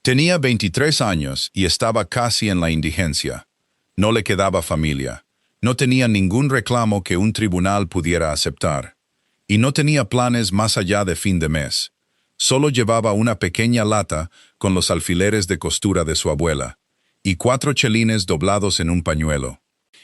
Tenía 23 años y estaba casi en la indigencia. No le quedaba familia. No tenía ningún reclamo que un tribunal pudiera aceptar. Y no tenía planes más allá de fin de mes. Solo llevaba una pequeña lata con los alfileres de costura de su abuela y 4 chelines doblados en un pañuelo.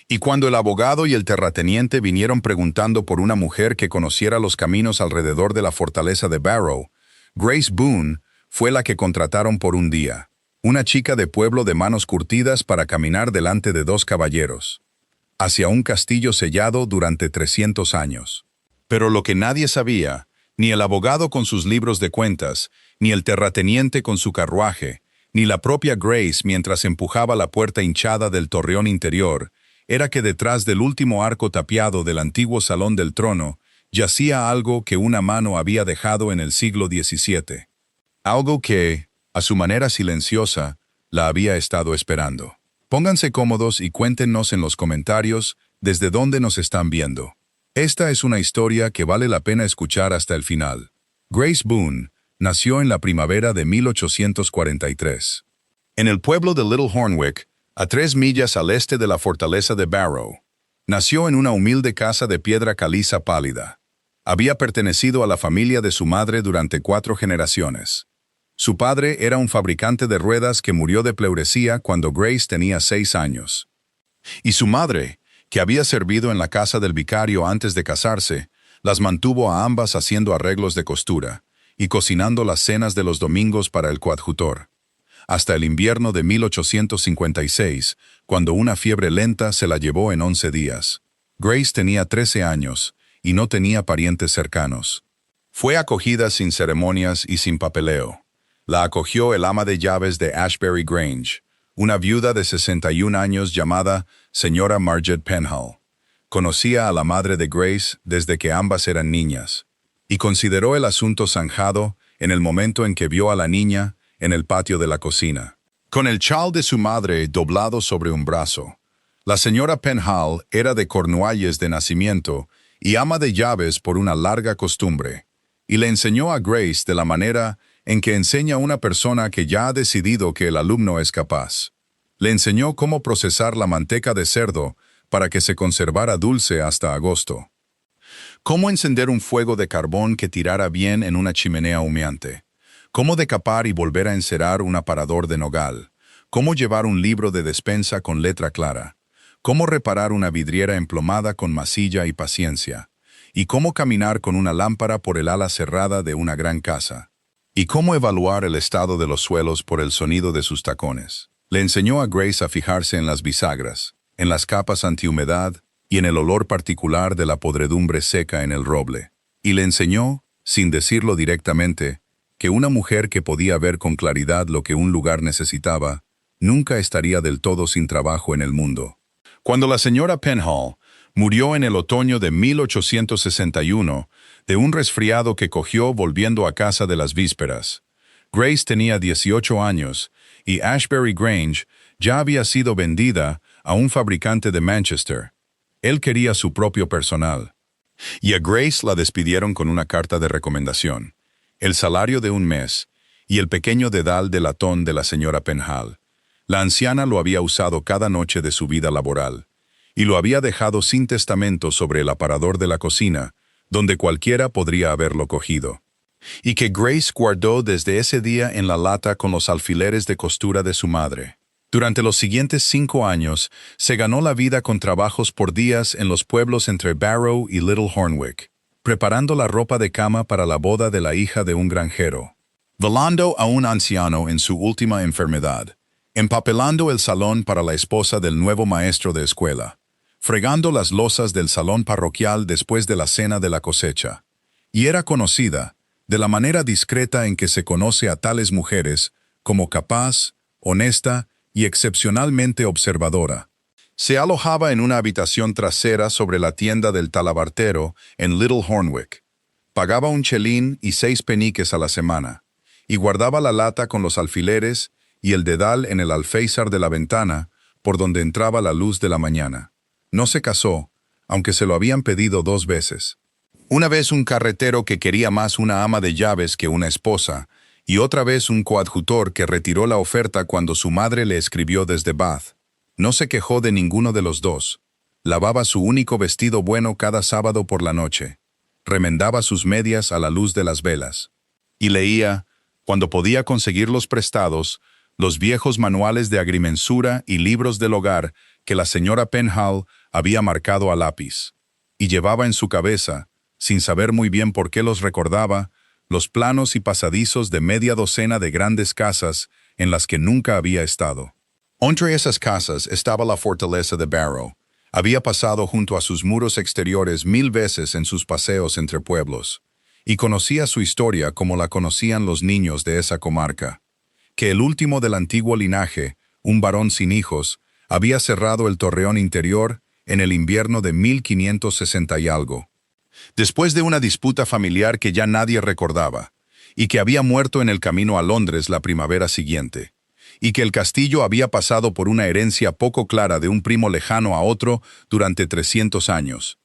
Y cuando el abogado y el terrateniente vinieron preguntando por una mujer que conociera los caminos alrededor de la fortaleza de Barrow, Grace Boone fue la que contrataron por un día, una chica de pueblo de manos curtidas para caminar delante de 2 caballeros, hacia un castillo sellado durante 300 años. Pero lo que nadie sabía, ni el abogado con sus libros de cuentas, ni el terrateniente con su carruaje, ni la propia Grace mientras empujaba la puerta hinchada del torreón interior, era que detrás del último arco tapiado del antiguo Salón del Trono yacía algo que una mano había dejado en el siglo XVII. Algo que, a su manera silenciosa, la había estado esperando. Pónganse cómodos y cuéntenos en los comentarios desde dónde nos están viendo. Esta es una historia que vale la pena escuchar hasta el final. Grace Boone nació en la primavera de 1843. En el pueblo de Little Hornwick, a 3 millas al este de la fortaleza de Barrow. Nació en una humilde casa de piedra caliza pálida. Había pertenecido a la familia de su madre durante 4 generaciones. Su padre era un fabricante de ruedas que murió de pleuresía cuando Grace tenía 6 años. Y su madre, que había servido en la casa del vicario antes de casarse, las mantuvo a ambas haciendo arreglos de costura y cocinando las cenas de los domingos para el coadjutor. Hasta el invierno de 1856, cuando una fiebre lenta se la llevó en 11 días. Grace tenía 13 años y no tenía parientes cercanos. Fue acogida sin ceremonias y sin papeleo. La acogió el ama de llaves de Ashbury Grange, una viuda de 61 años llamada señora Margaret Penhall. Conocía a la madre de Grace desde que ambas eran niñas, y consideró el asunto zanjado en el momento en que vio a la niña en el patio de la cocina, con el chal de su madre doblado sobre un brazo. La señora Penhall era de Cornualles de nacimiento y ama de llaves por una larga costumbre, y le enseñó a Grace de la manera en que enseña una persona que ya ha decidido que el alumno es capaz. Le enseñó cómo procesar la manteca de cerdo para que se conservara dulce hasta agosto. Cómo encender un fuego de carbón que tirara bien en una chimenea humeante. Cómo decapar y volver a encerar un aparador de nogal. Cómo llevar un libro de despensa con letra clara. Cómo reparar una vidriera emplomada con masilla y paciencia. Y cómo caminar con una lámpara por el ala cerrada de una gran casa. Y cómo evaluar el estado de los suelos por el sonido de sus tacones. Le enseñó a Grace a fijarse en las bisagras, en las capas antihumedad y en el olor particular de la podredumbre seca en el roble. Y le enseñó, sin decirlo directamente, que una mujer que podía ver con claridad lo que un lugar necesitaba, nunca estaría del todo sin trabajo en el mundo. Cuando la señora Penhall murió en el otoño de 1861 de un resfriado que cogió volviendo a casa de las vísperas, Grace tenía 18 años y Ashbury Grange ya había sido vendida a un fabricante de Manchester. Él quería su propio personal. Y a Grace la despidieron con una carta de recomendación, el salario de un mes y el pequeño dedal de latón de la señora Penhall. La anciana lo había usado cada noche de su vida laboral y lo había dejado sin testamento sobre el aparador de la cocina, donde cualquiera podría haberlo cogido. Y que Grace guardó desde ese día en la lata con los alfileres de costura de su madre. Durante los siguientes 5 años, se ganó la vida con trabajos por días en los pueblos entre Barrow y Little Hornwick, preparando la ropa de cama para la boda de la hija de un granjero, velando a un anciano en su última enfermedad, empapelando el salón para la esposa del nuevo maestro de escuela, fregando las losas del salón parroquial después de la cena de la cosecha. Y era conocida, de la manera discreta en que se conoce a tales mujeres, como capaz, honesta y excepcionalmente observadora. Se alojaba en una habitación trasera sobre la tienda del talabartero en Little Hornwick. Pagaba un chelín y 6 peniques a la semana, y guardaba la lata con los alfileres y el dedal en el alféizar de la ventana, por donde entraba la luz de la mañana. No se casó, aunque se lo habían pedido 2 veces. Una vez un carretero que quería más una ama de llaves que una esposa, y otra vez un coadjutor que retiró la oferta cuando su madre le escribió desde Bath. No se quejó de ninguno de los dos. Lavaba su único vestido bueno cada sábado por la noche. Remendaba sus medias a la luz de las velas. Y leía, cuando podía conseguirlos prestados, los viejos manuales de agrimensura y libros del hogar que la señora Penhall había marcado a lápiz. Y llevaba en su cabeza, sin saber muy bien por qué los recordaba, los planos y pasadizos de media docena de grandes casas en las que nunca había estado. Entre esas casas estaba la fortaleza de Barrow. Había pasado junto a sus muros exteriores 1000 veces en sus paseos entre pueblos, y conocía su historia como la conocían los niños de esa comarca. Que el último del antiguo linaje, un varón sin hijos, había cerrado el torreón interior en el invierno de 1560 y algo. Después de una disputa familiar que ya nadie recordaba, y que había muerto en el camino a Londres la primavera siguiente, y que el castillo había pasado por una herencia poco clara de un primo lejano a otro durante 300 años.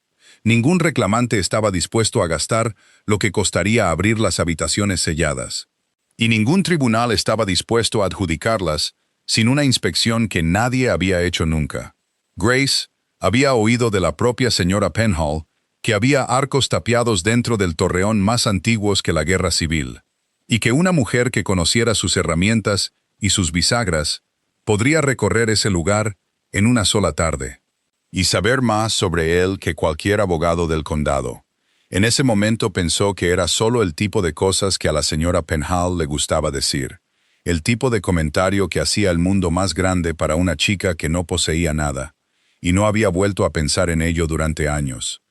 Ningún reclamante estaba dispuesto a gastar lo que costaría abrir las habitaciones selladas. Y ningún tribunal estaba dispuesto a adjudicarlas sin una inspección que nadie había hecho nunca. Grace había oído de la propia señora Penhall que había arcos tapiados dentro del torreón más antiguos que la guerra civil, y que una mujer que conociera sus herramientas y sus bisagras podría recorrer ese lugar en una sola tarde, y saber más sobre él que cualquier abogado del condado. En ese momento pensó que era solo el tipo de cosas que a la señora Penhall le gustaba decir, el tipo de comentario que hacía el mundo más grande para una chica que no poseía nada, y no había vuelto a pensar en ello durante años.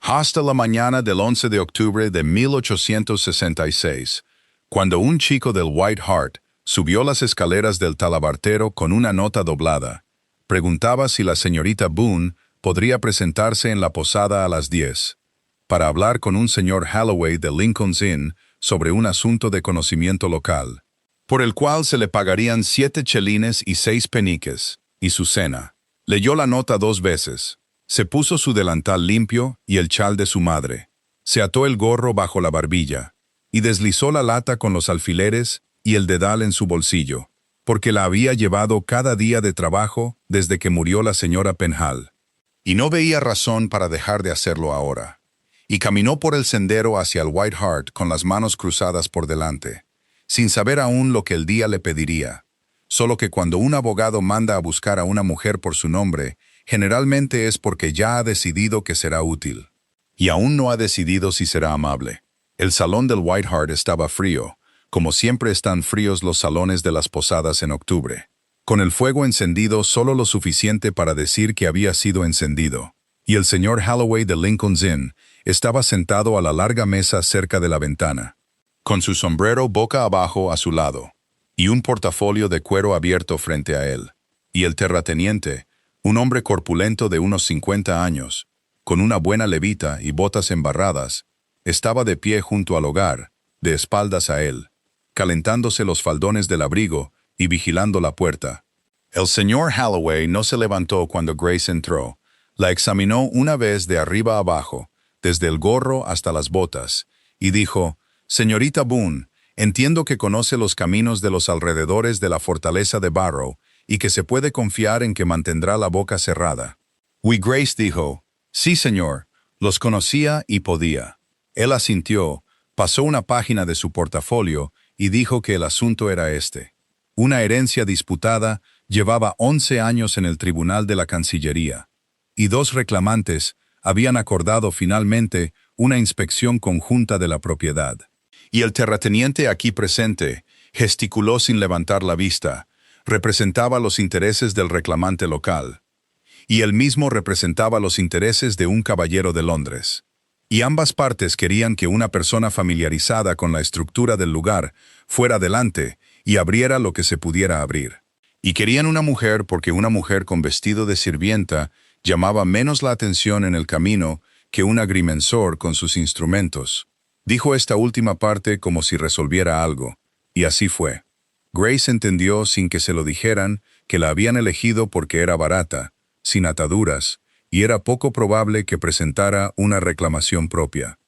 Hasta la mañana del 11 de octubre de 1866, cuando un chico del White Hart subió las escaleras del talabartero con una nota doblada, preguntaba si la señorita Boone podría presentarse en la posada a las 10, para hablar con un señor Halloway de Lincoln's Inn sobre un asunto de conocimiento local, por el cual se le pagarían 7 chelines y 6 peniques, y su cena. Leyó la nota 2 veces. Se puso su delantal limpio y el chal de su madre. Se ató el gorro bajo la barbilla y deslizó la lata con los alfileres y el dedal en su bolsillo, porque la había llevado cada día de trabajo desde que murió la señora Penhall. Y no veía razón para dejar de hacerlo ahora. Y caminó por el sendero hacia el White Hart con las manos cruzadas por delante, sin saber aún lo que el día le pediría. Solo que cuando un abogado manda a buscar a una mujer por su nombre, generalmente es porque ya ha decidido que será útil. Y aún no ha decidido si será amable. El salón del White Hart estaba frío, como siempre están fríos los salones de las posadas en octubre, con el fuego encendido solo lo suficiente para decir que había sido encendido. Y el señor Halloway de Lincoln's Inn estaba sentado a la larga mesa cerca de la ventana, con su sombrero boca abajo a su lado, y un portafolio de cuero abierto frente a él. Y el terrateniente, un hombre corpulento de unos 50 años, con una buena levita y botas embarradas, estaba de pie junto al hogar, de espaldas a él, calentándose los faldones del abrigo y vigilando la puerta. El señor Halloway no se levantó cuando Grace entró. La examinó una vez de arriba abajo, desde el gorro hasta las botas, y dijo, «Señorita Boone, entiendo que conoce los caminos de los alrededores de la fortaleza de Barrow, y que se puede confiar en que mantendrá la boca cerrada». Y Grace dijo, «Sí, señor, los conocía y podía». Él asintió, pasó una página de su portafolio y dijo que el asunto era este. Una herencia disputada llevaba 11 años en el tribunal de la Cancillería, y 2 reclamantes habían acordado finalmente una inspección conjunta de la propiedad. Y el terrateniente aquí presente gesticuló sin levantar la vista, representaba los intereses del reclamante local, y él mismo representaba los intereses de un caballero de Londres. Y ambas partes querían que una persona familiarizada con la estructura del lugar fuera delante y abriera lo que se pudiera abrir. Y querían una mujer porque una mujer con vestido de sirvienta llamaba menos la atención en el camino que un agrimensor con sus instrumentos. Dijo esta última parte como si resolviera algo, y así fue. Grace entendió sin que se lo dijeran que la habían elegido porque era barata, sin ataduras, y era poco probable que presentara una reclamación propia.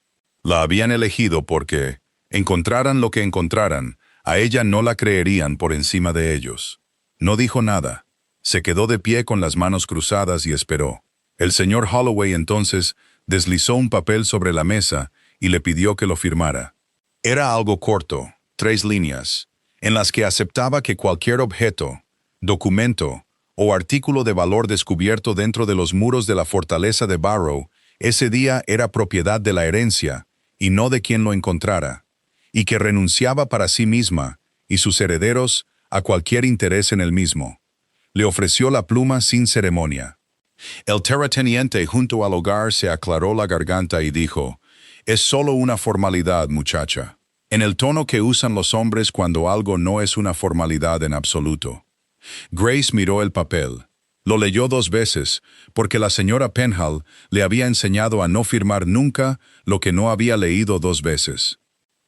La habían elegido porque, encontraran lo que encontraran, A ella no la creerían por encima de ellos. No dijo nada. Se quedó de pie con las manos cruzadas y esperó. El señor Holloway entonces deslizó un papel sobre la mesa y le pidió que lo firmara. Era algo corto, 3 líneas, en las que aceptaba que cualquier objeto, documento o artículo de valor descubierto dentro de los muros de la fortaleza de Barrow ese día era propiedad de la herencia y no de quien lo encontrara, y que renunciaba para sí misma y sus herederos a cualquier interés en el mismo. Le ofreció la pluma sin ceremonia. El terrateniente junto al hogar se aclaró la garganta y dijo: «Es solo una formalidad, muchacha», en el tono que usan los hombres cuando algo no es una formalidad en absoluto. Grace miró el papel. Lo leyó 2 veces, porque la señora Penhall le había enseñado a no firmar nunca lo que no había leído 2 veces.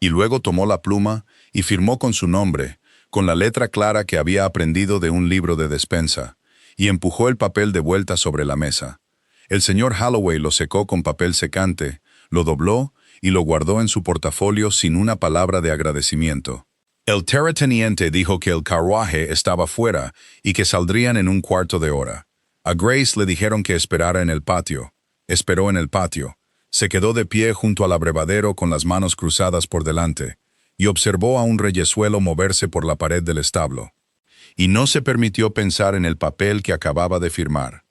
Y luego tomó la pluma y firmó con su nombre, con la letra clara que había aprendido de un libro de despensa, y empujó el papel de vuelta sobre la mesa. El señor Holloway lo secó con papel secante, lo dobló y lo guardó en su portafolio sin una palabra de agradecimiento. El terrateniente dijo que el carruaje estaba fuera y que saldrían en un cuarto de hora. A Grace le dijeron que esperara en el patio. Esperó en el patio. Se quedó de pie junto al abrevadero con las manos cruzadas por delante y observó a un reyesuelo moverse por la pared del establo. Y no se permitió pensar en el papel que acababa de firmar,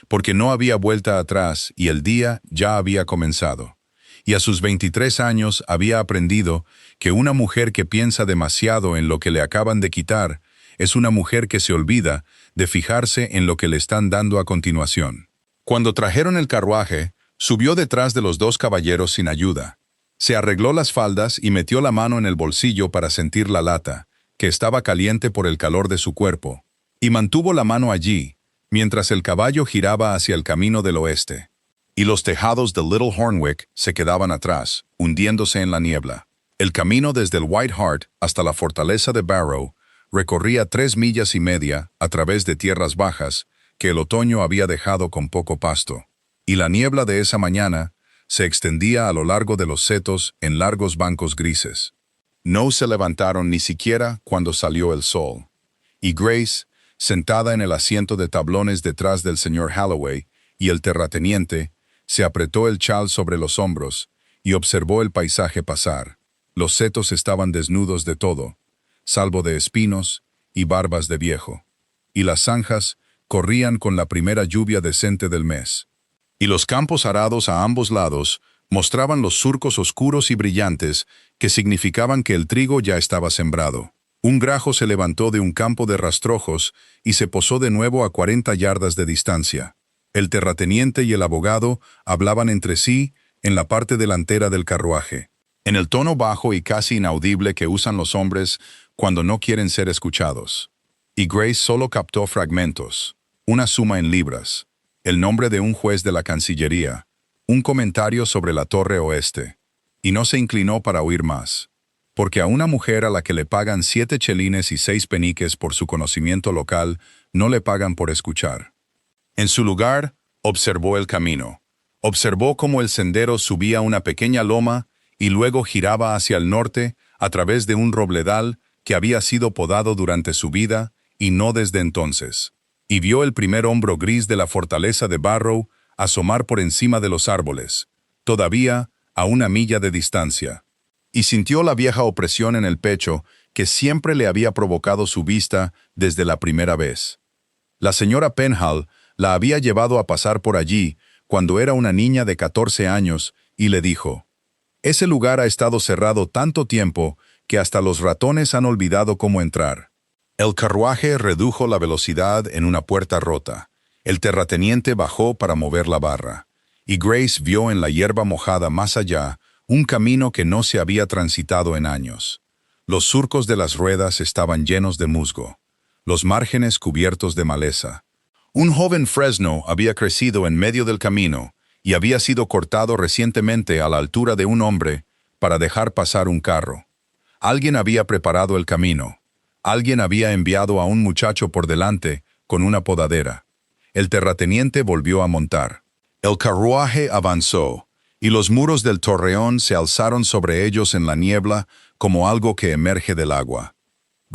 porque no había vuelta atrás y el día ya había comenzado. Y a sus 23 años había aprendido que una mujer que piensa demasiado en lo que le acaban de quitar es una mujer que se olvida de fijarse en lo que le están dando a continuación. Cuando trajeron el carruaje, subió detrás de los 2 caballeros sin ayuda. Se arregló las faldas y metió la mano en el bolsillo para sentir la lata, que estaba caliente por el calor de su cuerpo, y mantuvo la mano allí, mientras el caballo giraba hacia el camino del oeste. Y los tejados de Little Hornwick se quedaban atrás, hundiéndose en la niebla. El camino desde el White Hart hasta la fortaleza de Barrow recorría 3 millas y media a través de tierras bajas que el otoño había dejado con poco pasto. Y la niebla de esa mañana se extendía a lo largo de los setos en largos bancos grises. No se levantaron ni siquiera cuando salió el sol. Y Grace, sentada en el asiento de tablones detrás del señor Holloway y el terrateniente, se apretó el chal sobre los hombros y observó el paisaje pasar. Los setos estaban desnudos de todo, salvo de espinos y barbas de viejo, y las zanjas corrían con la primera lluvia decente del mes. Y los campos arados a ambos lados mostraban los surcos oscuros y brillantes que significaban que el trigo ya estaba sembrado. Un grajo se levantó de un campo de rastrojos y se posó de nuevo a 40 yardas de distancia. El terrateniente y el abogado hablaban entre sí en la parte delantera del carruaje, en el tono bajo y casi inaudible que usan los hombres cuando no quieren ser escuchados. Y Grace solo captó fragmentos, una suma en libras, el nombre de un juez de la Cancillería, un comentario sobre la Torre Oeste, y no se inclinó para oír más, porque a una mujer a la que le pagan 7 chelines y 6 peniques por su conocimiento local no le pagan por escuchar. En su lugar, observó el camino. Observó cómo el sendero subía una pequeña loma y luego giraba hacia el norte a través de un robledal que había sido podado durante su vida y no desde entonces. Y vio el primer hombro gris de la fortaleza de Barrow asomar por encima de los árboles, todavía a 1 milla de distancia. Y sintió la vieja opresión en el pecho que siempre le había provocado su vista desde la primera vez. La señora Penhall la había llevado a pasar por allí cuando era una niña de 14 años y le dijo: «Ese lugar ha estado cerrado tanto tiempo que hasta los ratones han olvidado cómo entrar». El carruaje redujo la velocidad en una puerta rota. El terrateniente bajó para mover la barra, y Grace vio en la hierba mojada más allá un camino que no se había transitado en años. Los surcos de las ruedas estaban llenos de musgo, los márgenes cubiertos de maleza. Un joven fresno había crecido en medio del camino y había sido cortado recientemente a la altura de un hombre para dejar pasar un carro. Alguien había preparado el camino. Alguien había enviado a un muchacho por delante con una podadera. El terrateniente volvió a montar. El carruaje avanzó, y los muros del torreón se alzaron sobre ellos en la niebla como algo que emerge del agua.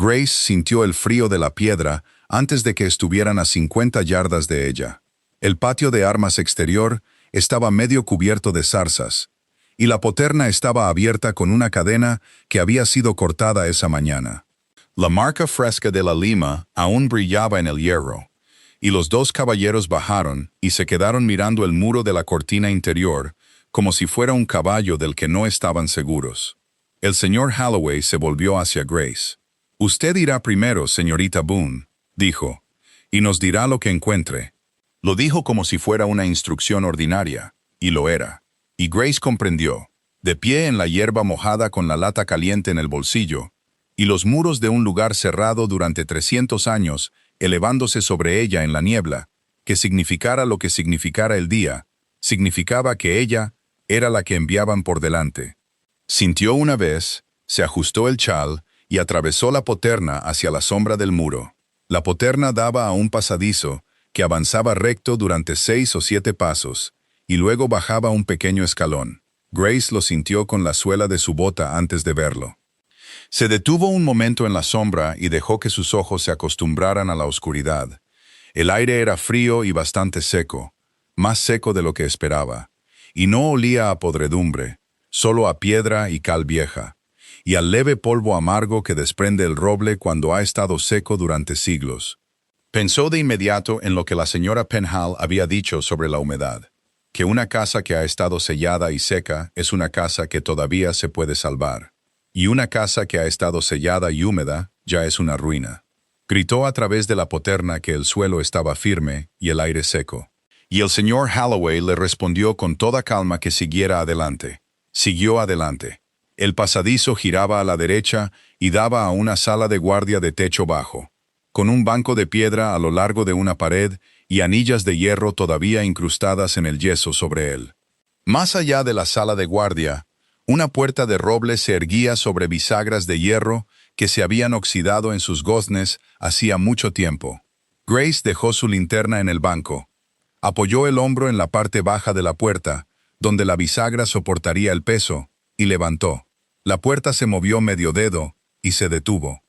Grace sintió el frío de la piedra antes de que estuvieran a 50 yardas de ella. El patio de armas exterior estaba medio cubierto de zarzas, y la poterna estaba abierta con una cadena que había sido cortada esa mañana. La marca fresca de la lima aún brillaba en el hierro, y los dos caballeros bajaron y se quedaron mirando el muro de la cortina interior como si fuera un caballo del que no estaban seguros. El señor Holloway se volvió hacia Grace. «Usted irá primero, señorita Boone», dijo, «y nos dirá lo que encuentre». Lo dijo como si fuera una instrucción ordinaria, y lo era. Y Grace comprendió, de pie en la hierba mojada con la lata caliente en el bolsillo, y los muros de un lugar cerrado durante 300 años elevándose sobre ella en la niebla, que significara lo que significara el día, significaba que ella era la que enviaban por delante. Sintió una vez, se ajustó el chal y atravesó la poterna hacia la sombra del muro. La poterna daba a un pasadizo que avanzaba recto durante 6 o 7 pasos, y luego bajaba un pequeño escalón. Grace lo sintió con la suela de su bota antes de verlo. Se detuvo un momento en la sombra y dejó que sus ojos se acostumbraran a la oscuridad. El aire era frío y bastante seco, más seco de lo que esperaba, y no olía a podredumbre, solo a piedra y cal vieja, y al leve polvo amargo que desprende el roble cuando ha estado seco durante siglos. Pensó de inmediato en lo que la señora Penhall había dicho sobre la humedad, que una casa que ha estado sellada y seca es una casa que todavía se puede salvar, y una casa que ha estado sellada y húmeda ya es una ruina. Gritó a través de la poterna que el suelo estaba firme y el aire seco. Y el señor Holloway le respondió con toda calma que siguiera adelante. Siguió adelante. El pasadizo giraba a la derecha y daba a una sala de guardia de techo bajo, con un banco de piedra a lo largo de una pared y anillas de hierro todavía incrustadas en el yeso sobre él. Más allá de la sala de guardia, una puerta de roble se erguía sobre bisagras de hierro que se habían oxidado en sus goznes hacía mucho tiempo. Grace dejó su linterna en el banco. Apoyó el hombro en la parte baja de la puerta, donde la bisagra soportaría el peso, y levantó. La puerta se movió medio dedo y se detuvo.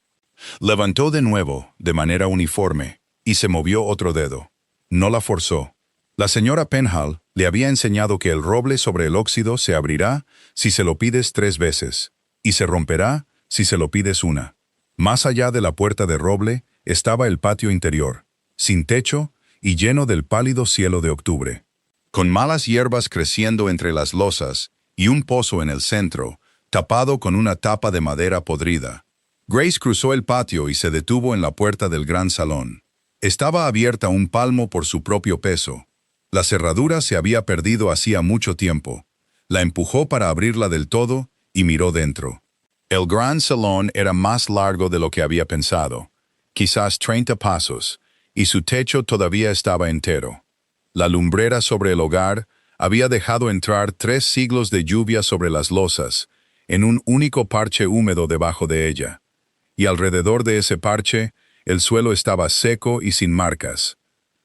Levantó de nuevo, de manera uniforme, y se movió otro dedo. No la forzó. La señora Penhall le había enseñado que el roble sobre el óxido se abrirá si se lo pides 3 veces, y se romperá si se lo pides una. Más allá de la puerta de roble estaba el patio interior, sin techo y lleno del pálido cielo de octubre, con malas hierbas creciendo entre las losas y un pozo en el centro, tapado con una tapa de madera podrida. Grace cruzó el patio y se detuvo en la puerta del gran salón. Estaba abierta un palmo por su propio peso. La cerradura se había perdido hacía mucho tiempo. La empujó para abrirla del todo y miró dentro. El gran salón era más largo de lo que había pensado, quizás 30 pasos, y su techo todavía estaba entero. La lumbrera sobre el hogar había dejado entrar 3 siglos de lluvia sobre las losas, en un único parche húmedo debajo de ella. Y alrededor de ese parche, el suelo estaba seco y sin marcas.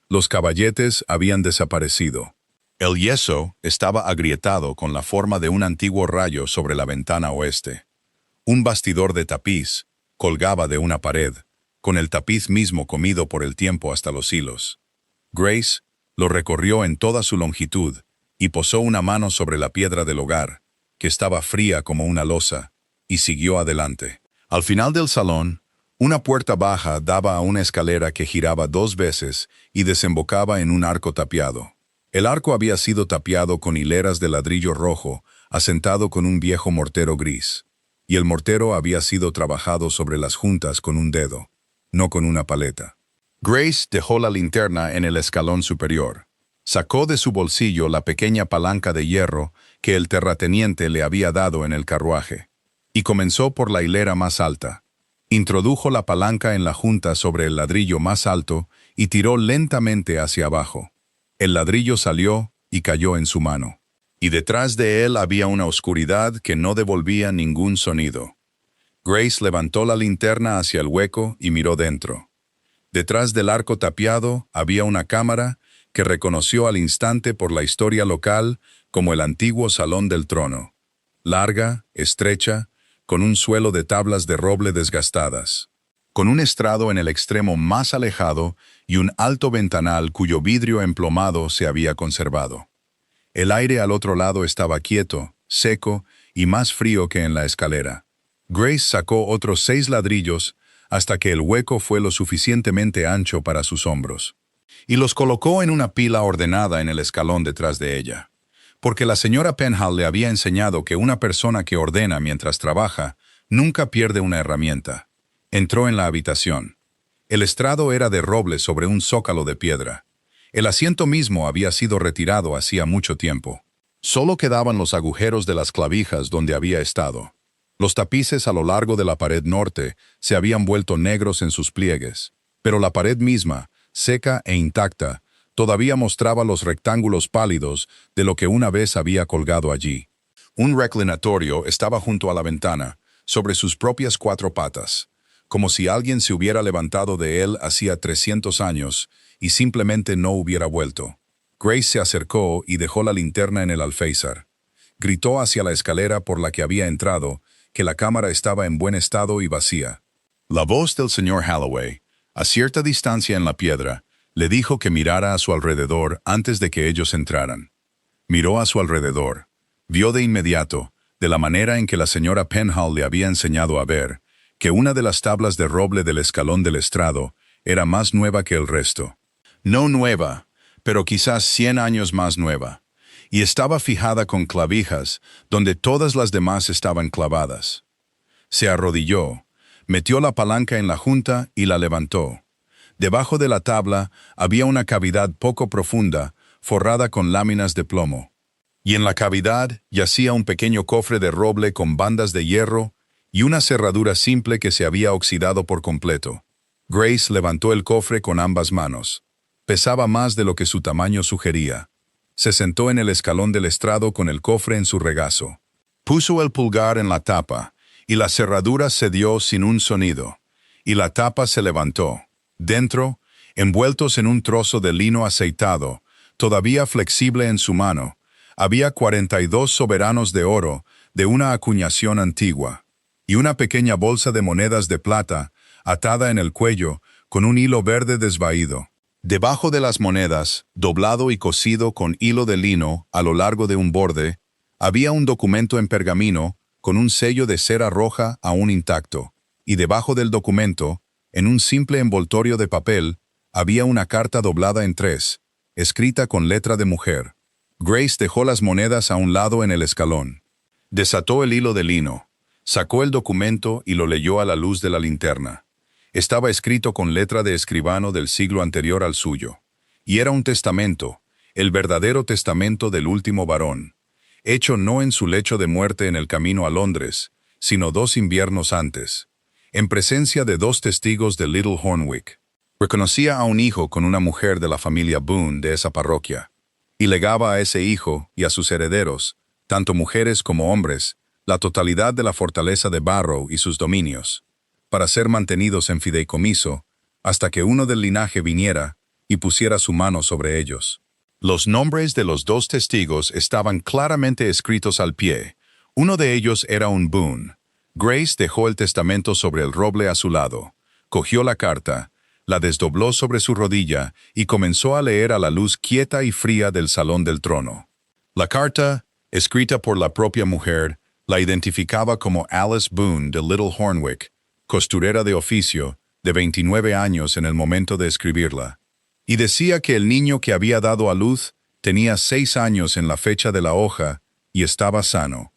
Los caballetes habían desaparecido. El yeso estaba agrietado con la forma de un antiguo rayo sobre la ventana oeste. Un bastidor de tapiz colgaba de una pared, con el tapiz mismo comido por el tiempo hasta los hilos. Grace lo recorrió en toda su longitud y posó una mano sobre la piedra del hogar, que estaba fría como una losa, y siguió adelante. Al final del salón, una puerta baja daba a una escalera que giraba 2 veces y desembocaba en un arco tapiado. El arco había sido tapiado con hileras de ladrillo rojo, asentado con un viejo mortero gris, y el mortero había sido trabajado sobre las juntas con un dedo, no con una paleta. Grace dejó la linterna en el escalón superior. Sacó de su bolsillo la pequeña palanca de hierro que el terrateniente le había dado en el carruaje, y comenzó por la hilera más alta. Introdujo la palanca en la junta sobre el ladrillo más alto y tiró lentamente hacia abajo. El ladrillo salió y cayó en su mano. Y detrás de él había una oscuridad que no devolvía ningún sonido. Grace levantó la linterna hacia el hueco y miró dentro. Detrás del arco tapiado había una cámara que reconoció al instante por la historia local como el antiguo Salón del Trono. Larga, estrecha, con un suelo de tablas de roble desgastadas. con un estrado en el extremo más alejado y un alto ventanal cuyo vidrio emplomado se había conservado. El aire al otro lado estaba quieto, seco y más frío que en la escalera. Grace sacó otros 6 ladrillos hasta que el hueco fue lo suficientemente ancho para sus hombros, y los colocó en una pila ordenada en el escalón detrás de ella, porque la señora Penhall le había enseñado que una persona que ordena mientras trabaja nunca pierde una herramienta. Entró en la habitación. El estrado era de roble sobre un zócalo de piedra. El asiento mismo había sido retirado hacía mucho tiempo. Solo quedaban los agujeros de las clavijas donde había estado. Los tapices a lo largo de la pared norte se habían vuelto negros en sus pliegues, pero la pared misma, seca e intacta, todavía mostraba los rectángulos pálidos de lo que una vez había colgado allí. Un reclinatorio estaba junto a la ventana, sobre sus propias 4 patas, como si alguien se hubiera levantado de él hacía 300 años y simplemente no hubiera vuelto. Grace se acercó y dejó la linterna en el alféizar. Gritó hacia la escalera por la que había entrado que la cámara estaba en buen estado y vacía. La voz del señor Halloway, a cierta distancia en la piedra, le dijo que mirara a su alrededor antes de que ellos entraran. Miró a su alrededor. Vio de inmediato, de la manera en que la señora Penhall le había enseñado a ver, que una de las tablas de roble del escalón del estrado era más nueva que el resto. No nueva, pero quizás 100 años más nueva, y estaba fijada con clavijas donde todas las demás estaban clavadas. Se arrodilló, metió la palanca en la junta y la levantó. Debajo de la tabla había una cavidad poco profunda, forrada con láminas de plomo. Y en la cavidad yacía un pequeño cofre de roble con bandas de hierro y una cerradura simple que se había oxidado por completo. Grace levantó el cofre con ambas manos. Pesaba más de lo que su tamaño sugería. Se sentó en el escalón del estrado con el cofre en su regazo. Puso el pulgar en la tapa, y la cerradura cedió sin un sonido, y la tapa se levantó. Dentro, envueltos en un trozo de lino aceitado, todavía flexible en su mano, había 42 soberanos de oro de una acuñación antigua, y una pequeña bolsa de monedas de plata, atada en el cuello, con un hilo verde desvaído. Debajo de las monedas, doblado y cosido con hilo de lino a lo largo de un borde, había un documento en pergamino con un sello de cera roja aún intacto, y debajo del documento, en un simple envoltorio de papel, había una carta doblada en 3, escrita con letra de mujer. Grace dejó las monedas a un lado en el escalón. Desató el hilo de lino, sacó el documento y lo leyó a la luz de la linterna. Estaba escrito con letra de escribano del siglo anterior al suyo, y era un testamento, el verdadero testamento del último varón, hecho no en su lecho de muerte en el camino a Londres, sino 2 inviernos antes, en presencia de 2 testigos de Little Hornwick. Reconocía a un hijo con una mujer de la familia Boone de esa parroquia, y legaba a ese hijo y a sus herederos, tanto mujeres como hombres, la totalidad de la fortaleza de Barrow y sus dominios, para ser mantenidos en fideicomiso, hasta que uno del linaje viniera y pusiera su mano sobre ellos. Los nombres de los 2 testigos estaban claramente escritos al pie. Uno de ellos era un Boone. Grace dejó el testamento sobre el roble a su lado, cogió la carta, la desdobló sobre su rodilla y comenzó a leer a la luz quieta y fría del salón del trono. La carta, escrita por la propia mujer, la identificaba como Alice Boone de Little Hornwick, costurera de oficio, de 29 años en el momento de escribirla, y decía que el niño que había dado a luz tenía 6 años en la fecha de la hoja y estaba sano,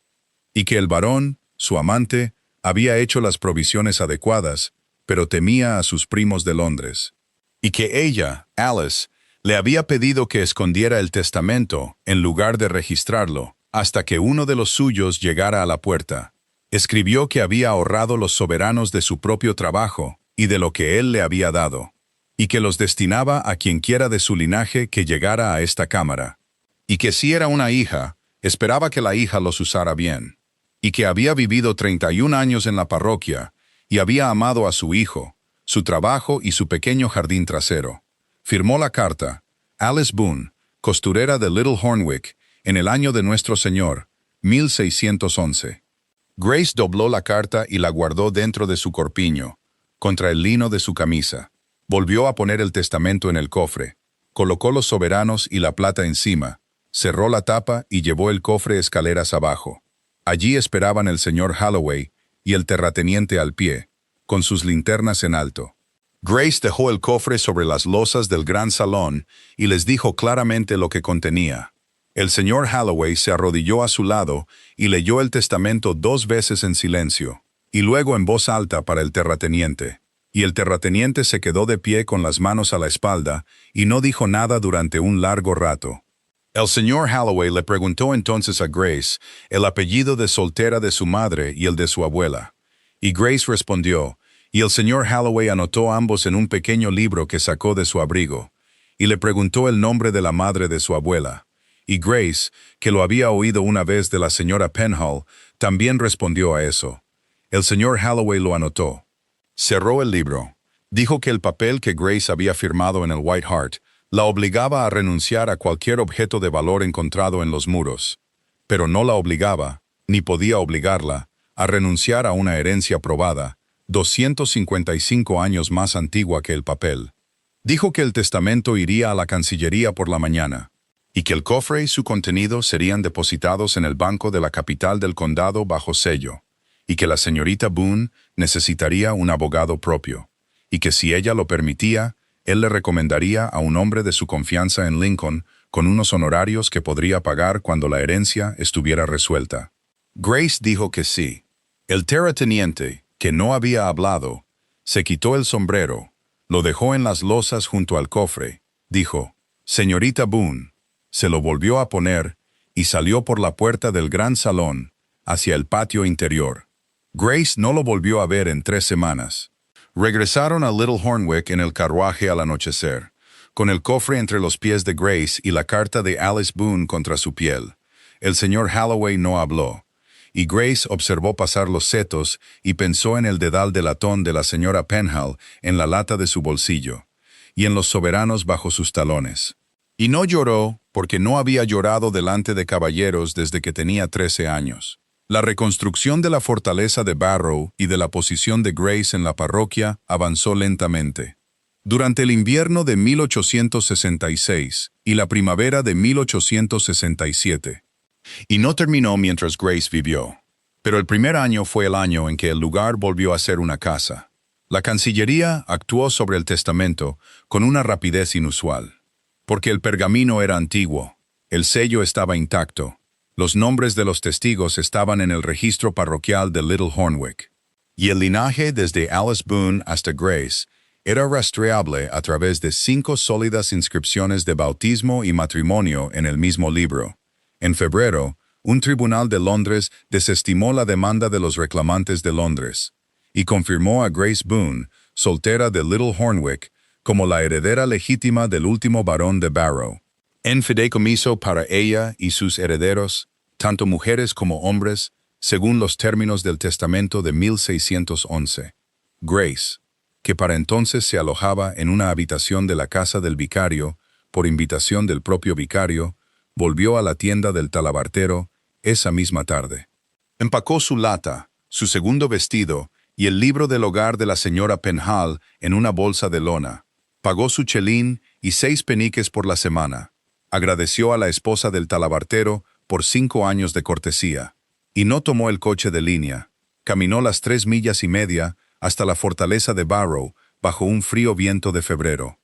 y que el varón, su amante, había hecho las provisiones adecuadas, pero temía a sus primos de Londres, y que ella, Alice, le había pedido que escondiera el testamento en lugar de registrarlo, hasta que uno de los suyos llegara a la puerta. Escribió que había ahorrado los soberanos de su propio trabajo y de lo que él le había dado, y que los destinaba a quienquiera de su linaje que llegara a esta cámara, y que si era una hija, esperaba que la hija los usara bien, y que había vivido 31 años en la parroquia, y había amado a su hijo, su trabajo y su pequeño jardín trasero. Firmó la carta, Alice Boone, costurera de Little Hornwick, en el año de nuestro Señor, 1611. Grace dobló la carta y la guardó dentro de su corpiño, contra el lino de su camisa. Volvió a poner el testamento en el cofre, colocó los soberanos y la plata encima, cerró la tapa y llevó el cofre escaleras abajo. Allí esperaban el señor Holloway y el terrateniente al pie, con sus linternas en alto. Grace dejó el cofre sobre las losas del gran salón y les dijo claramente lo que contenía. El señor Holloway se arrodilló a su lado y leyó el testamento 2 veces en silencio, y luego en voz alta para el terrateniente. Y el terrateniente se quedó de pie con las manos a la espalda y no dijo nada durante un largo rato. El señor Holloway le preguntó entonces a Grace el apellido de soltera de su madre y el de su abuela. Y Grace respondió, y el señor Holloway anotó ambos en un pequeño libro que sacó de su abrigo, y le preguntó el nombre de la madre de su abuela. Y Grace, que lo había oído una vez de la señora Penhall, también respondió a eso. El señor Holloway lo anotó. Cerró el libro. Dijo que el papel que Grace había firmado en el White Hart la obligaba a renunciar a cualquier objeto de valor encontrado en los muros, pero no la obligaba, ni podía obligarla, a renunciar a una herencia probada, 255 años más antigua que el papel. Dijo que el testamento iría a la Cancillería por la mañana, y que el cofre y su contenido serían depositados en el banco de la capital del condado bajo sello, y que la señorita Boone necesitaría un abogado propio, y que si ella lo permitía, él le recomendaría a un hombre de su confianza en Lincoln con unos honorarios que podría pagar cuando la herencia estuviera resuelta. Grace dijo que sí. El terrateniente, que no había hablado, se quitó el sombrero, lo dejó en las losas junto al cofre, dijo, «Señorita Boone», se lo volvió a poner y salió por la puerta del gran salón hacia el patio interior. Grace no lo volvió a ver en 3 semanas. Regresaron a Little Hornwick en el carruaje al anochecer, con el cofre entre los pies de Grace y la carta de Alice Boone contra su piel. El señor Holloway no habló, y Grace observó pasar los setos y pensó en el dedal de latón de la señora Penhall en la lata de su bolsillo, y en los soberanos bajo sus talones. Y no lloró porque no había llorado delante de caballeros desde que tenía 13 años. La reconstrucción de la fortaleza de Barrow y de la posición de Grace en la parroquia avanzó lentamente. Durante el invierno de 1866 y la primavera de 1867. Y no terminó mientras Grace vivió. Pero el primer año fue el año en que el lugar volvió a ser una casa. La Cancillería actuó sobre el testamento con una rapidez inusual. Porque el pergamino era antiguo, el sello estaba intacto. Los nombres de los testigos estaban en el registro parroquial de Little Hornwick, y el linaje desde Alice Boone hasta Grace era rastreable a través de 5 sólidas inscripciones de bautismo y matrimonio en el mismo libro. En febrero, un tribunal de Londres desestimó la demanda de los reclamantes de Londres y confirmó a Grace Boone, soltera de Little Hornwick, como la heredera legítima del último barón de Barrow. En fideicomiso para ella y sus herederos, tanto mujeres como hombres, según los términos del testamento de 1611. Grace, que para entonces se alojaba en una habitación de la casa del vicario, por invitación del propio vicario, volvió a la tienda del talabartero esa misma tarde. Empacó su lata, su segundo vestido y el libro del hogar de la señora Penhall en una bolsa de lona. Pagó su chelín y 6 peniques por la semana. Agradeció a la esposa del talabartero por 5 años de cortesía, y no tomó el coche de línea. Caminó las 3 millas y media hasta la fortaleza de Barrow bajo un frío viento de febrero.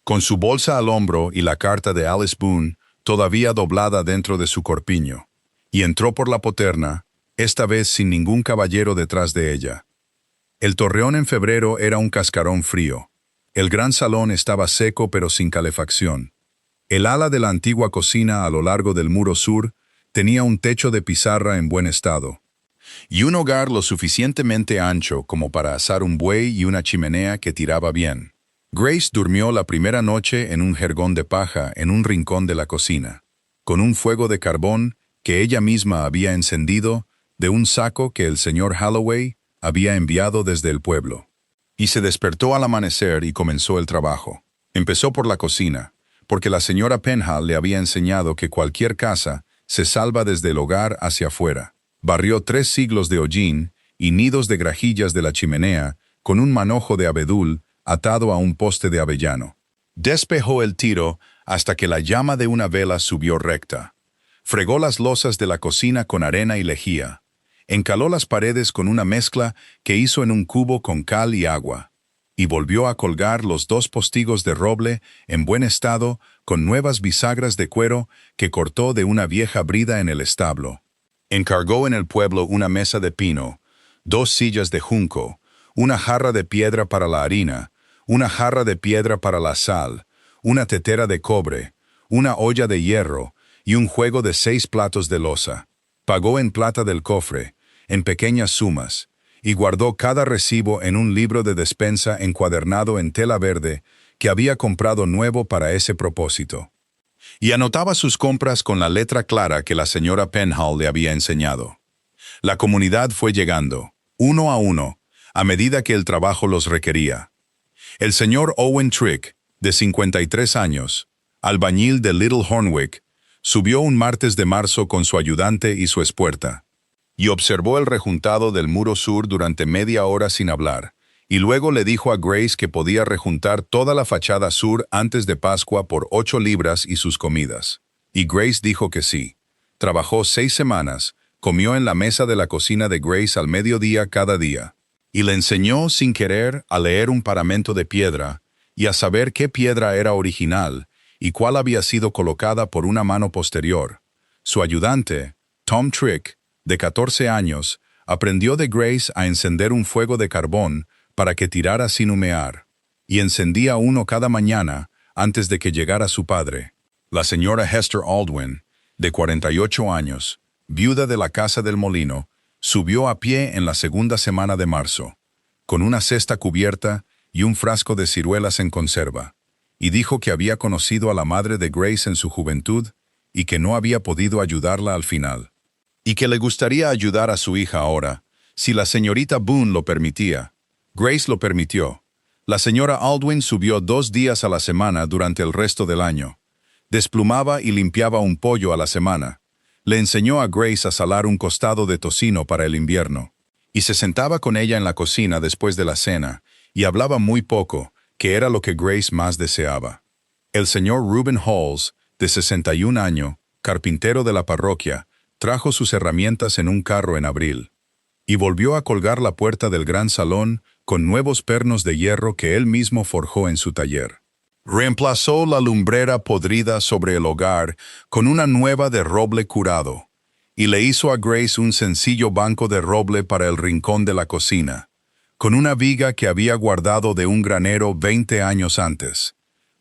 Con su bolsa al hombro y la carta de Alice Boone todavía doblada dentro de su corpiño, y entró por la poterna, esta vez sin ningún caballero detrás de ella. El torreón en febrero era un cascarón frío. El gran salón estaba seco pero sin calefacción. El ala de la antigua cocina a lo largo del muro sur tenía un techo de pizarra en buen estado, y un hogar lo suficientemente ancho como para asar un buey y una chimenea que tiraba bien. Grace durmió la primera noche en un jergón de paja en un rincón de la cocina, con un fuego de carbón que ella misma había encendido de un saco que el señor Holloway había enviado desde el pueblo. Y se despertó al amanecer y comenzó el trabajo. Empezó por la cocina, porque la señora Penhall le había enseñado que cualquier casa se salva desde el hogar hacia afuera. Barrió 3 siglos de hollín y nidos de grajillas de la chimenea con un manojo de abedul atado a un poste de avellano. Despejó el tiro hasta que la llama de una vela subió recta. Fregó las losas de la cocina con arena y lejía. Encaló las paredes con una mezcla que hizo en un cubo con cal y agua. Y volvió a colgar los 2 postigos de roble en buen estado con nuevas bisagras de cuero que cortó de una vieja brida en el establo. Encargó en el pueblo una mesa de pino, 2 sillas de junco, una jarra de piedra para la harina, una jarra de piedra para la sal, una tetera de cobre, una olla de hierro y un juego de 6 platos de loza. Pagó en plata del cofre, en pequeñas sumas, y guardó cada recibo en un libro de despensa encuadernado en tela verde que había comprado nuevo para ese propósito. Y anotaba sus compras con la letra clara que la señora Penhall le había enseñado. La comunidad fue llegando, uno a medida que el trabajo los requería. El señor Owen Trick, de 53 años, albañil de Little Hornwick, subió un martes de marzo con su ayudante y su espuerta, y observó el rejuntado del muro sur durante media hora sin hablar, y luego le dijo a Grace que podía rejuntar toda la fachada sur antes de Pascua por 8 libras y sus comidas. Y Grace dijo que sí. Trabajó 6 semanas, comió en la mesa de la cocina de Grace al mediodía cada día, y le enseñó sin querer a leer un paramento de piedra y a saber qué piedra era original y cuál había sido colocada por una mano posterior. Su ayudante, Tom Trick, de 14 años, aprendió de Grace a encender un fuego de carbón para que tirara sin humear, y encendía uno cada mañana antes de que llegara su padre. La señora Hester Aldwin, de 48 años, viuda de la casa del molino, subió a pie en la segunda semana de marzo, con una cesta cubierta y un frasco de ciruelas en conserva, y dijo que había conocido a la madre de Grace en su juventud y que no había podido ayudarla al final, y que le gustaría ayudar a su hija ahora, si la señorita Boone lo permitía. Grace lo permitió. La señora Aldwin subió 2 días a la semana durante el resto del año. Desplumaba y limpiaba un pollo a la semana. Le enseñó a Grace a salar un costado de tocino para el invierno, y se sentaba con ella en la cocina después de la cena, y hablaba muy poco, que era lo que Grace más deseaba. El señor Reuben Halls, de 61 años, carpintero de la parroquia, trajo sus herramientas en un carro en abril, y volvió a colgar la puerta del gran salón con nuevos pernos de hierro que él mismo forjó en su taller. Reemplazó la lumbrera podrida sobre el hogar con una nueva de roble curado, y le hizo a Grace un sencillo banco de roble para el rincón de la cocina, con una viga que había guardado de un granero 20 años antes.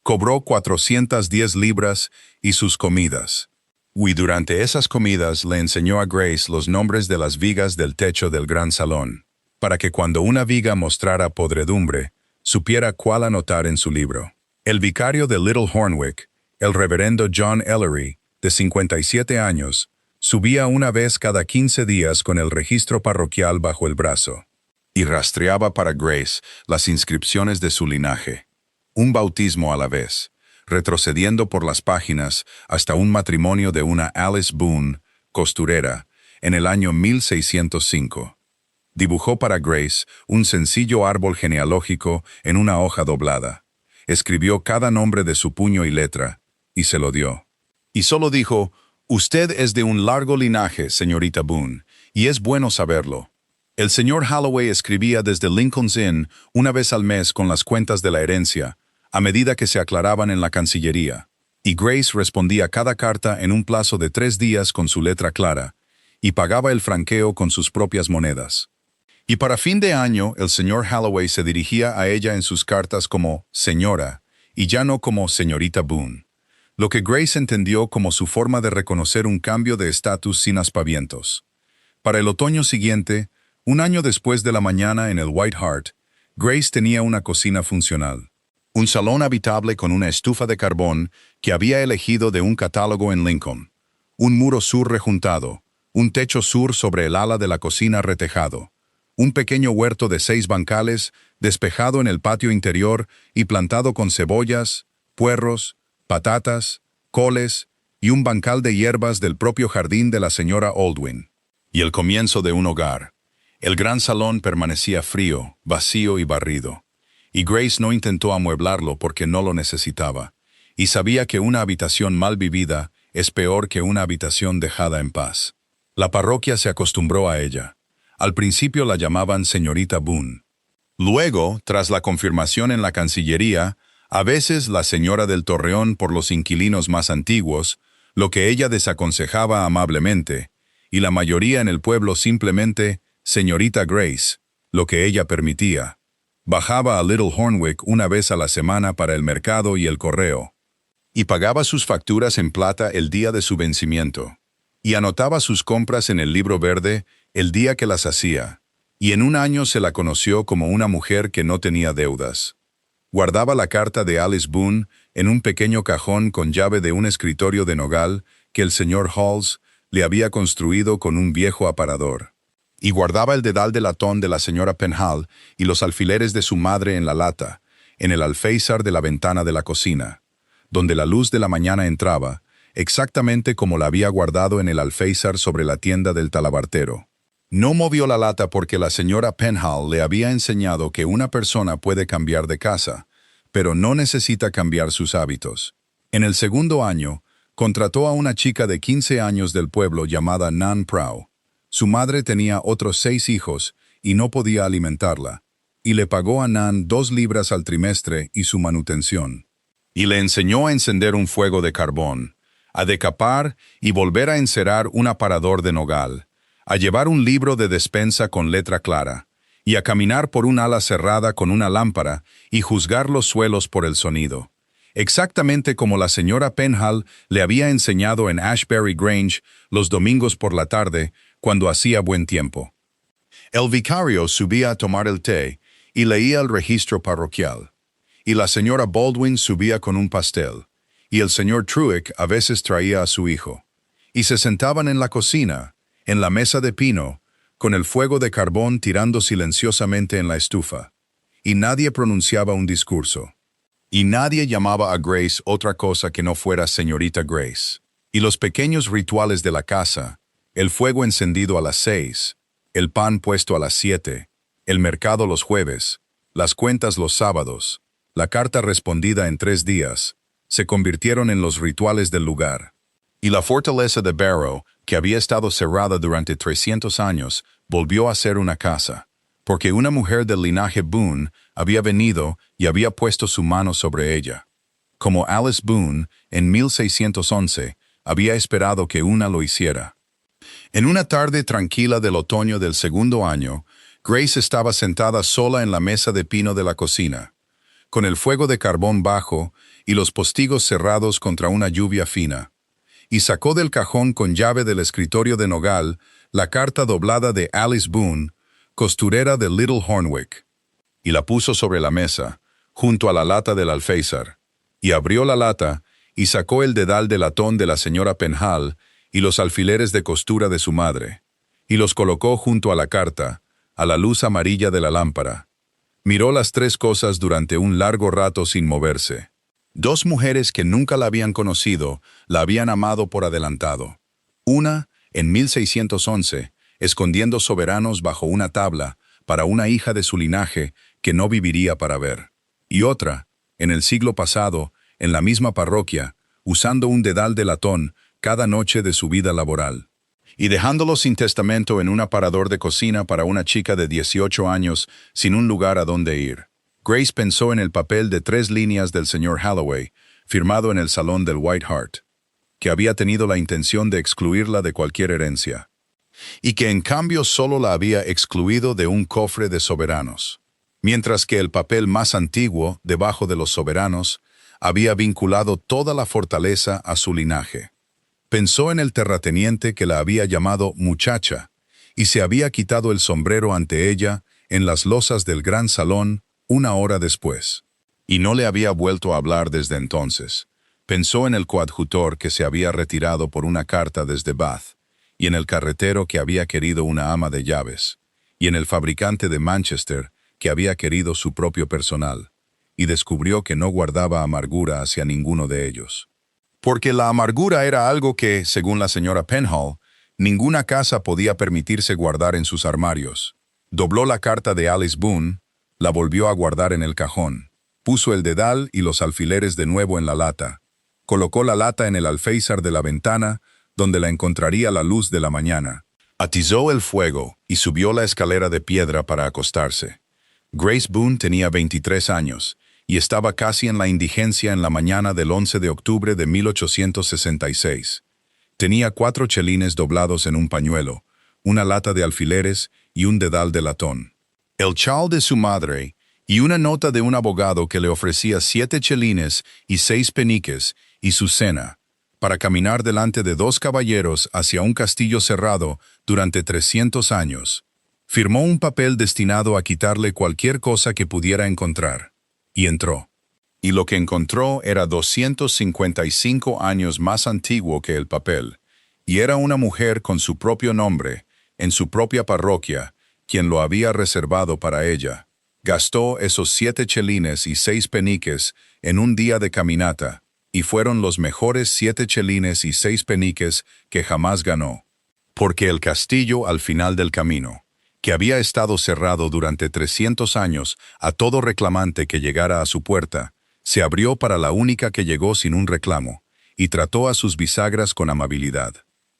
Cobró 410 libras y sus comidas. Y durante esas comidas le enseñó a Grace los nombres de las vigas del techo del gran salón, para que cuando una viga mostrara podredumbre, supiera cuál anotar en su libro. El vicario de Little Hornwick, el reverendo John Ellery, de 57 años, subía una vez cada 15 días con el registro parroquial bajo el brazo, y rastreaba para Grace las inscripciones de su linaje, un bautismo a la vez, retrocediendo por las páginas hasta un matrimonio de una Alice Boone, costurera, en el año 1605. Dibujó para Grace un sencillo árbol genealógico en una hoja doblada. Escribió cada nombre de su puño y letra, y se lo dio. Y solo dijo: «Usted es de un largo linaje, señorita Boone, y es bueno saberlo». El señor Holloway escribía desde Lincoln's Inn una vez al mes con las cuentas de la herencia, a medida que se aclaraban en la Cancillería, y Grace respondía cada carta en un plazo de 3 días con su letra clara, y pagaba el franqueo con sus propias monedas. Y para fin de año, el señor Holloway se dirigía a ella en sus cartas como «señora», y ya no como «señorita Boone», lo que Grace entendió como su forma de reconocer un cambio de estatus sin aspavientos. Para el otoño siguiente, un año después de la mañana en el White Hart, Grace tenía una cocina funcional. Un salón habitable con una estufa de carbón que había elegido de un catálogo en Lincoln, un muro sur rejuntado, un techo sur sobre el ala de la cocina retejado, un pequeño huerto de 6 bancales despejado en el patio interior y plantado con cebollas, puerros, patatas, coles y un bancal de hierbas del propio jardín de la señora Aldwin. Y el comienzo de un hogar, El gran salón permanecía frío, vacío y barrido, y Grace no intentó amueblarlo porque no lo necesitaba, y sabía que una habitación mal vivida es peor que una habitación dejada en paz. La parroquia se acostumbró a ella. Al principio la llamaban señorita Boone. Luego, tras la confirmación en la Cancillería, a veces la señora del Torreón por los inquilinos más antiguos, lo que ella desaconsejaba amablemente, y la mayoría en el pueblo simplemente señorita Grace, lo que ella permitía. Bajaba a Little Hornwick una vez a la semana para el mercado y el correo, y pagaba sus facturas en plata el día de su vencimiento, y anotaba sus compras en el libro verde el día que las hacía, y en un año se la conoció como una mujer que no tenía deudas. Guardaba la carta de Alice Boone en un pequeño cajón con llave de un escritorio de nogal que el señor Halls le había construido con un viejo aparador. Y guardaba el dedal de latón de la señora Penhall y los alfileres de su madre en la lata, en el alféizar de la ventana de la cocina, donde la luz de la mañana entraba, exactamente como la había guardado en el alféizar sobre la tienda del talabartero. No movió la lata porque la señora Penhall le había enseñado que una persona puede cambiar de casa, pero no necesita cambiar sus hábitos. En el segundo año, contrató a una chica de 15 años del pueblo llamada Nan Prow. Su madre tenía otros 6 hijos y no podía alimentarla, y le pagó a Nan 2 libras al trimestre y su manutención. Y le enseñó a encender un fuego de carbón, a decapar y volver a encerar un aparador de nogal, a llevar un libro de despensa con letra clara, y a caminar por un ala cerrada con una lámpara y juzgar los suelos por el sonido, exactamente como la señora Penhall le había enseñado en Ashbury Grange los domingos por la tarde, cuando hacía buen tiempo. El vicario subía a tomar el té y leía el registro parroquial, y la señora Baldwin subía con un pastel, y el señor Truick a veces traía a su hijo, y se sentaban en la cocina, en la mesa de pino, con el fuego de carbón tirando silenciosamente en la estufa, y nadie pronunciaba un discurso, y nadie llamaba a Grace otra cosa que no fuera señorita Grace, y los pequeños rituales de la casa, el fuego encendido a las 6, el pan puesto a las 7, el mercado los jueves, las cuentas los sábados, la carta respondida en 3 días, se convirtieron en los rituales del lugar. Y la fortaleza de Barrow, que había estado cerrada durante 300 años, volvió a ser una casa, porque una mujer del linaje Boone había venido y había puesto su mano sobre ella. Como Alice Boone, en 1611, había esperado que una lo hiciera. En una tarde tranquila del otoño del segundo año, Grace estaba sentada sola en la mesa de pino de la cocina, con el fuego de carbón bajo y los postigos cerrados contra una lluvia fina, y sacó del cajón con llave del escritorio de nogal la carta doblada de Alice Boone, costurera de Little Hornwick, y la puso sobre la mesa, junto a la lata del alféizar, y abrió la lata y sacó el dedal de latón de la señora Penhall y los alfileres de costura de su madre, y los colocó junto a la carta, a la luz amarilla de la lámpara. Miró las 3 cosas durante un largo rato sin moverse. 2 mujeres que nunca la habían conocido, la habían amado por adelantado. Una, en 1611, escondiendo soberanos bajo una tabla para una hija de su linaje que no viviría para ver. Y otra, en el siglo pasado, en la misma parroquia, usando un dedal de latón cada noche de su vida laboral, y dejándolo sin testamento en un aparador de cocina para una chica de 18 años sin un lugar a donde ir. Grace pensó en el papel de 3 líneas del señor Halloway, firmado en el salón del White Hart, que había tenido la intención de excluirla de cualquier herencia, y que en cambio solo la había excluido de un cofre de soberanos, mientras que el papel más antiguo, debajo de los soberanos, había vinculado toda la fortaleza a su linaje. Pensó en el terrateniente que la había llamado muchacha, y se había quitado el sombrero ante ella en las losas del gran salón 1 hora después. Y no le había vuelto a hablar desde entonces. Pensó en el coadjutor que se había retirado por una carta desde Bath, y en el carretero que había querido una ama de llaves, y en el fabricante de Manchester que había querido su propio personal, y descubrió que no guardaba amargura hacia ninguno de ellos. Porque la amargura era algo que, según la señora Penhall, ninguna casa podía permitirse guardar en sus armarios. Dobló la carta de Alice Boone, la volvió a guardar en el cajón, puso el dedal y los alfileres de nuevo en la lata, colocó la lata en el alféizar de la ventana, donde la encontraría a la luz de la mañana. Atizó el fuego y subió la escalera de piedra para acostarse. Grace Boone tenía 23 años y estaba casi en la indigencia en la mañana del 11 de octubre de 1866. Tenía 4 chelines doblados en un pañuelo, una lata de alfileres y un dedal de latón. El chal de su madre y una nota de un abogado que le ofrecía 7 chelines y 6 peniques y su cena, para caminar delante de 2 caballeros hacia un castillo cerrado durante 300 años. Firmó un papel destinado a quitarle cualquier cosa que pudiera encontrar, y entró. Y lo que encontró era 255 años más antiguo que el papel, y era una mujer con su propio nombre, en su propia parroquia, quien lo había reservado para ella. Gastó esos 7 chelines y 6 peniques en un día de caminata, y fueron los mejores 7 chelines y 6 peniques que jamás ganó. Porque el castillo al final del camino, que había estado cerrado durante 300 años a todo reclamante que llegara a su puerta, se abrió para la única que llegó sin un reclamo, y trató a sus bisagras con amabilidad,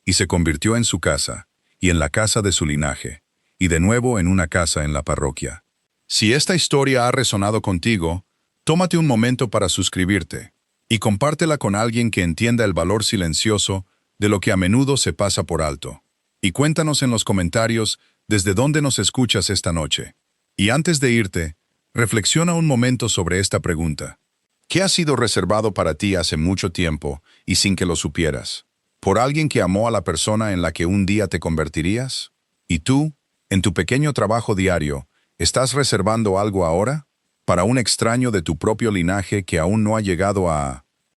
y se convirtió en su casa, y en la casa de su linaje, y de nuevo en una casa en la parroquia. Si esta historia ha resonado contigo, tómate un momento para suscribirte, y compártela con alguien que entienda el valor silencioso de lo que a menudo se pasa por alto. Y cuéntanos en los comentarios desde dónde nos escuchas esta noche. Y antes de irte, reflexiona un momento sobre esta pregunta. ¿Qué ha sido reservado para ti hace mucho tiempo y sin que lo supieras? ¿Por alguien que amó a la persona en la que un día te convertirías? ¿Y tú, en tu pequeño trabajo diario, estás reservando algo ahora? ¿Para un extraño de tu propio linaje que aún no ha llegado a